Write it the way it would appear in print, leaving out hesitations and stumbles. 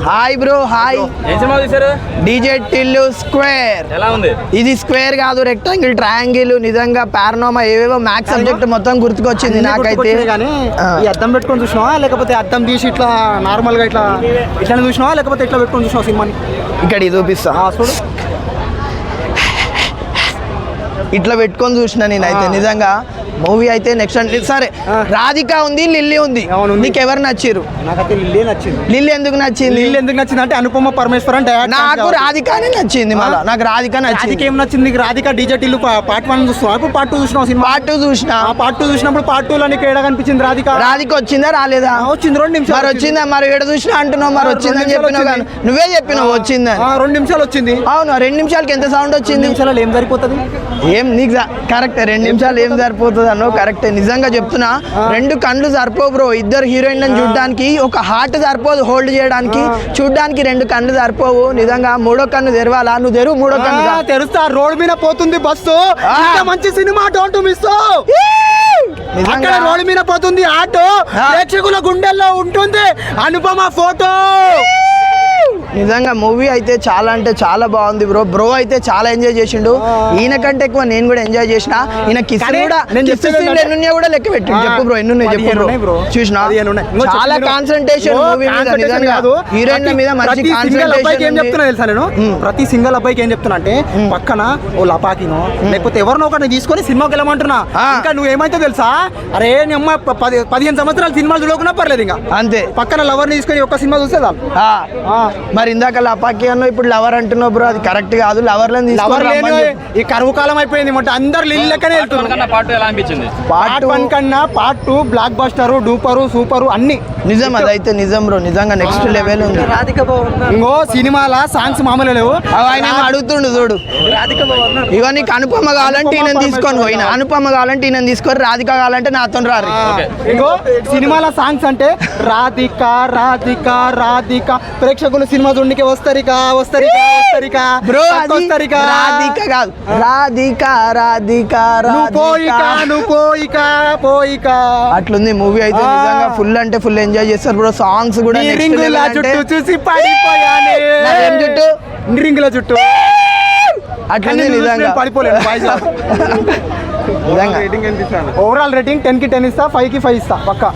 Hi bro hi. ఏం cinema చూసారు? DJ Tillu square. ఎలా ఉంది? ఇది స్క్వేర్ కాదు, రెక్టాంగిల్, ట్రయాంగిల్. నిజంగా పారానోమా ఏవేవో మ్యాథ్స్ సబ్జెక్ట్ మొత్తం గుర్తుకొచ్చింది నాకైతే. ఈ అద్దం పెట్టుకొని చూసినావా లేకపోతే అద్దం తీసి ఇట్లా నార్మల్ గా ఇట్లా ఇట్లా చూసినావా లేకపోతే ఇట్లా పెట్టుకొని చూసినావా సినిమాని? ఇక్కడ ఇది చూపిస్తా చూడు, ఇట్లా పెట్టుకొని చూసిన నేనైతే. నిజంగా మూవీ అయితే నెక్స్ట్ అంటే సరే. రాధిక ఉంది, లిల్లీ ఉంది. నీకు ఎవరు నచ్చిరు? నాకైతే లిల్లీ నచ్చింది. లిల్లీ ఎందుకు నచ్చింది? లిల్లీ ఎందుకు నచ్చింది అంటే అనుపమ పరమేశ్వరన్ నాకు రాధికనే నచ్చింది. మళ్ళీ నాకు రాధిక నచ్చింది. రాధిక ఏం నచ్చింది? రాధిక డీజే టిల్లు పార్ట్ 1 చూస్తున్నావు, ఇప్పుడు పార్ట్ 2 చూసినావు సినిమా? పార్ట్ 2 చూసిన. పార్ట్ 2 చూసినప్పుడు పార్ట్ 2 లో నీకు ఏడా కనిపించింది రాధిక? రాధిక వచ్చిందా రాలేదా? వచ్చింది 2 నిమిషాలు. మరి వచ్చిందా? మరి ఏడ చూసినా అంటున్నావు. మరి వచ్చిందని చెప్పినావు కానీ నువ్వే చెప్పినావు వచ్చిందని. 2 నిమిషాలు వచ్చింది. అవును, 2 నిమిషాలకి ఎంత సౌండ్ వచ్చింది? నిమిషాలు ఏం సరిపోతుంది? ఏం నీకు కరెక్టే, 2 నిమిషాలు ఏం సరిపోతుంది అన్నో కరెక్టే. నిజంగా చెప్తున్నా, 2 కళ్ళు సరిపోవు బ్రో. ఇద్దరు హీరోయిన్లను చూడడానికి. ఒక హార్ట్ సరిపోదు హోల్డ్ చేయడానికి. చూడడానికి 2 కళ్ళు సరిపోవు. నిజంగా 3వ కన్ను తెరవాలా? నువ్వు తెరువు 3వ కన్ను. తెరుస్తా. రోడ్ మీద పోతుంది బస్సు. మంచి సినిమా, డోంట్ మిస్. అక్కడ రోడ్ మీద పోతుంది ఆటో, ప్రేక్షకుల గుండెల్లో ఉంటుంది అనుపమ ఫోటో. నిజంగా మూవీ అయితే చాలా అంటే చాలా బాగుంది బ్రో. బ్రో అయితే చాలా ఎంజాయ్ చేసిండు. ఈయన కంటే ఎక్కువ నేను కూడా ఎంజాయ్ చేసిన. ఈయన కిస్సులు కూడా ఎన్నున్నాయో కూడా లెక్క పెట్టి చెప్పు బ్రో. ఎన్నున్నాయి చెప్పు బ్రో. చూసినా చాలా కాన్సన్ట్రేషన్ మూవీ మీద. నిజంగా హీరోయిన్ మీద మంచి కాన్సన్ట్రేషన్. ఏం చెప్తున్నా తెలుసా నేను? ప్రతి సింగల్ అబ్బాయికి ఏం చెప్తున్నా అంటే పక్కన ఓ లపాకినో లేకపోతే ఎవరినో ఒకరిని తీసుకొని సినిమాకి వెళ్ళమంటున్నా. ఇంకా నువ్వు ఏమైతే తెలుసా, అరే నీ అమ్మ 15 సంవత్సరాలు సినిమాలు చూడకున్నా పర్లేదు, ఇంకా అంతే. పక్కన లవర్ని తీసుకొని ఒక్క సినిమా చూస్తే మరి ఇందాక లపాకి అన్నో ఇప్పుడు లవర్ అంటున్నావు బ్రో. అది కరెక్ట్ కాదు. లవర్ ఈ కరువు కాలం అయిపోయింది. అంటే అందరు లిల్ లెక్కనే వెళ్తున్నారు. పార్ట్ 2 ఎలా అనిపించింది? పార్ట్ 1 కన్నా part 2 block buster, duper, super అన్ని. నిజం, అదైతే నిజం బ్రో. నిజంగా నెక్స్ట్ లెవెల్ ఉంది. ఇంకో సినిమాల సాంగ్స్ మామూలు లేవు. ఆయన అడుగుతుండు చూడు. ఇగో నీకు అనుపమ కావాలంటే ఈయన తీసుకొని పోయిన, అనుపమ కావాలంటే ఈయన తీసుకొని, రాధిక కావాలంటే నాతో రారు. ఇంకో సినిమాల సాంగ్స్ అంటే రాధిక రాధిక రాధిక, ప్రేక్షకులు సినిమా చూడడానికి వస్తరిక బ్రో. రాధిక కాదు, రాధిక రాధిక పోయిక అట్లుంది మూవీ అయితే. నిజంగా ఫుల్ అంటే ఫుల్ ఎంజాయ్ చేస్తారు బ్రో. సాంగ్స్ కూడా చూసి పడిపోయానే. చుట్టూ రింగుల చుట్టూ అట్లనే నిజంగా పడిపోలేదు. ఓవరాల్ రేటింగ్ 10 కి 10 ఇస్తా, 5 కి 5 ఇస్తా పక్కా.